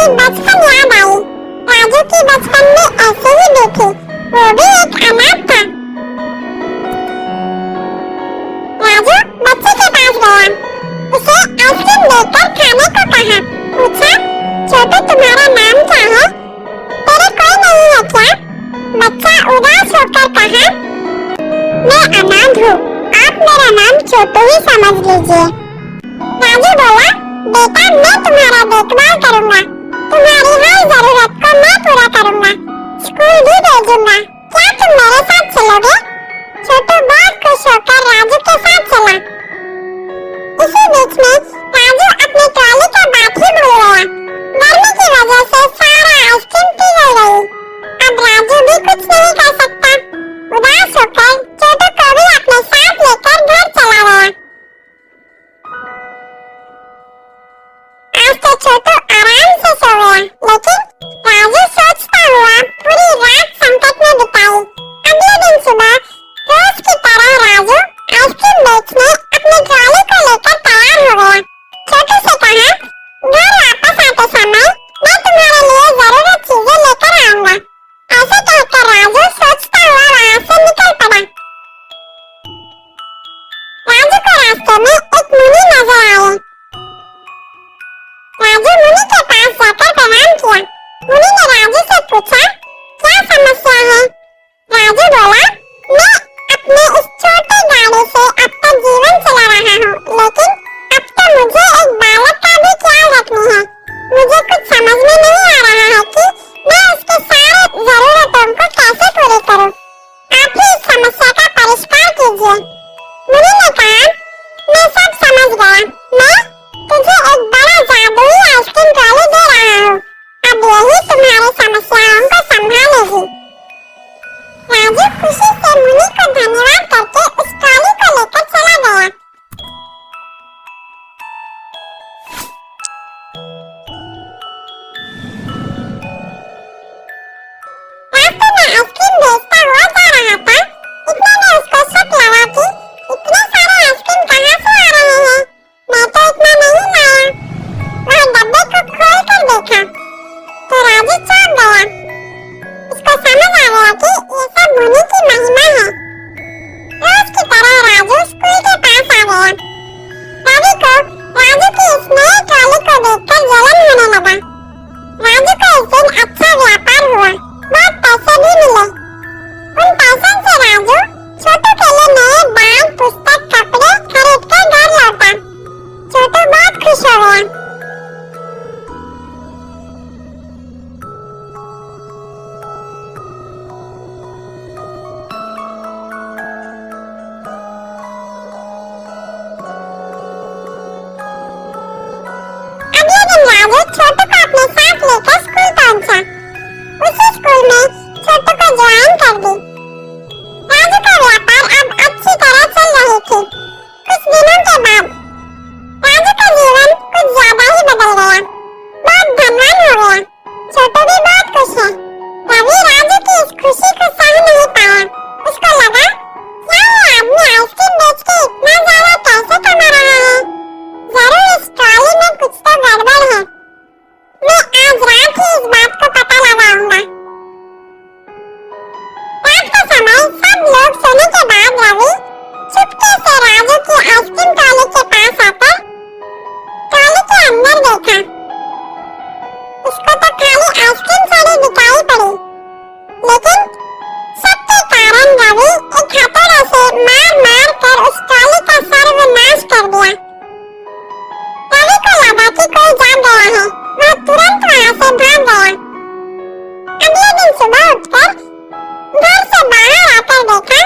की बचपन याद आई। राजू की बचपन में ऐसे ही देखी, वो भी एक अनाथ था। राजू बच्चे के पास गया, उसे आइसक्रीम देकर खाने को कहा। पूछा, छोटू तुम्हारा नाम क्या है? तेरे कोई नहीं है क्या? बच्चा उदास होकर कहा, मैं अनाथ हूँ, आप मेरा नाम छोटू ही समझ लीजिए। राजू बोला, बेटा मैं तुम्हारा देखभाल करूंगा, तुम्हारी हर जरूरत को मैं पूरा करूंगा, स्कूल भी भेजूंगा, क्या तुम मेरे साथ चलोगे? छोटू बहुत खुश होकर राजू के साथ चला। इसी बीच में राजू अपनी ट्रॉली का बात ही भूल गया। गर्मी की वजह से सारा आइसक्रीम पिघल गई। अब राजू भी कुछ नहीं कर सकता। उदास होकर छोटू को भी अपने साथ लेकर घर चला गया। आज तो छोटू आराम से सो गया, लेकिन राजू सोचता हुआ पूरी रात संकट में बिताई। अगले दिन सुबह रोज की तरह राजू आइसक्रीम बेचने अपनी ट्रॉली को लेकर तैयार हो गया। छोटू से कहा, घर वापस आते समय मैं तुम्हारे लिए जरूरत चीजें लेकर आऊंगा। ऐसे कहकर राजू सोचता हुआ वहां से निकल पड़ा। राजू को रास्ते में एक मुनि नजर आए। राजू मुनि के पास जाकर प्रणाम किया। मुनि ने राजू से पूछा, क्या समस्या है? राजू बोला, मैं अपने इस छोटे गाड़ी से अब तक जीवन चला रहा हूँ, लेकिन अब तो मुझे एक बालक का भी ख्याल रखनी है। मुझे कुछ समझ में नहीं आ रहा है कि मैं उसके सारे जरूरतों को कैसे पूरी करूँ। आप ही इस समस्या का परिष्कार कीजिए। मुनि ने कहा, मैं सब समझ गया, मैं तुझे एक बड़ा जादुई आइसक्रीम ट्रॉली दे रहा हूँ, अब यही तुम्हारी समस्याओं को संभालेगी। राजू खुशी से मुनि को धन्यवाद करके उस ट्रॉली को लेकर चला गया। रास्ते में आइसक्रीम बेचता हुआ जा रहा था। इतने में उसको शक लगा कि इतने सारे आइसक्रीम कहाँ से आ रहे हैं, मैं तो इतना नहीं लाया। वह डब्बे को खोल कर देखा तो राजू चौंक गया। उसको समझ आ गया कि ये सब मुनि की महिमा है। रोज की तरह राजू स्कूल के पास आ गया। रवि को राजू की इस नई ट्रॉली को देखकर जलन होने लगा। राजू को इस दिन अच्छा व्यापार हुआ, बहुत पैसे भी मिले। उन पैसों से राजू छोटू के लिए नए बैग, पुस्तक, कपड़े खरीद कर घर लौटा। छोटू बहुत खुश हो गया। राजू छोटू को अपने साथ लेकर स्कूल पहुंचा। उसी स्कूल में छोटू को ज्वाइन कर दी। राजू का व्यापार अब अच्छी तरह चल रही थी। कुछ दिनों के बाद राजू का जीवन कुछ ज्यादा ही बदल गया, बहुत धनवान हो गया। छोटू भी बहुत खुश है। रवि राजू की इस खुशी को सह नहीं पाया। उसको लगा, क्या ये आदमी आइसक्रीम बेच के इतना ज्यादा पैसे कमा रहा है? जरूर इस ट्रॉली में कुछ तो गड़बड़ है। मैं आज रात ही इस बात को पता लगाऊंगा। रात के समय सब लोग सोने के बाद रवि चुपके से राजू की आइसक्रीम ट्रॉली के पास आकर ट्रॉली के अंदर देखा। उसको तो खाली आइसक्रीम थोड़ी दिखाई पड़ी, लेकिन शक के कारण रवि एक हथौड़े से मार मार कर उस ट्रॉली का सर्वनाश कर दिया। रवि को लगा कि कोई जाग गया है, वह तुरंत वहां से भाग गया। अगले दिन सुबह उठकर घर से बाहर आकर देखा